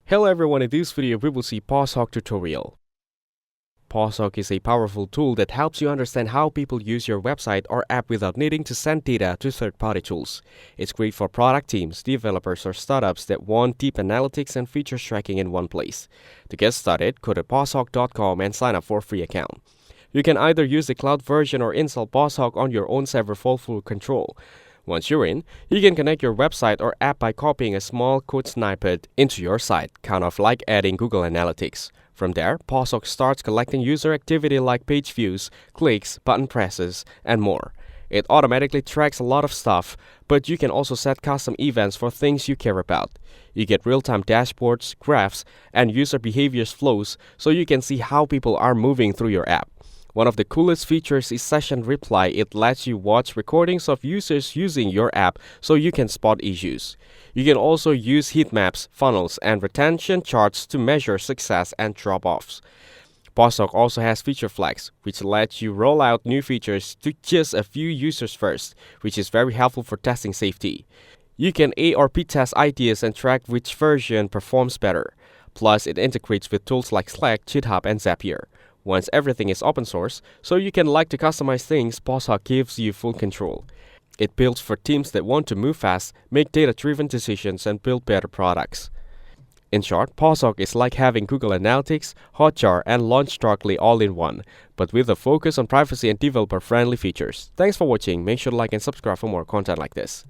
Hello everyone, in this video we will see Posthog tutorial. Posthog is a powerful tool that helps you understand how people use your website or app without needing to send data to third-party tools. It's great for product teams, developers, or startups that want deep analytics and features tracking in one place. To get started, go to posthog.com and sign up for a free account. You can either use the cloud version or install Posthog on your own server for full control. Once you're in, you can connect your website or app by copying a small code snippet into your site, kind of like adding Google Analytics. From there, Posthog starts collecting user activity like page views, clicks, button presses, and more. It automatically tracks a lot of stuff, but you can also set custom events for things you care about. You get real-time dashboards, graphs, and user behaviors flows so you can see how people are moving through your app. One of the coolest features is Session Reply. It lets you watch recordings of users using your app so you can spot issues. You can also use heat maps, funnels, and retention charts to measure success and drop-offs. Posthog also has feature flags, which lets you roll out new features to just a few users first, which is very helpful for testing safety. You can A or B test ideas and track which version performs better. Plus, it integrates with tools like Slack, GitHub, and Zapier. Once everything is open source, so you can like to customize things, Posthog gives you full control. It builds for teams that want to move fast, make data-driven decisions, and build better products. In short, Posthog is like having Google Analytics, Hotjar, and LaunchDarkly all in one, but with a focus on privacy and developer-friendly features. Thanks for watching. Make sure to like and subscribe for more content like this.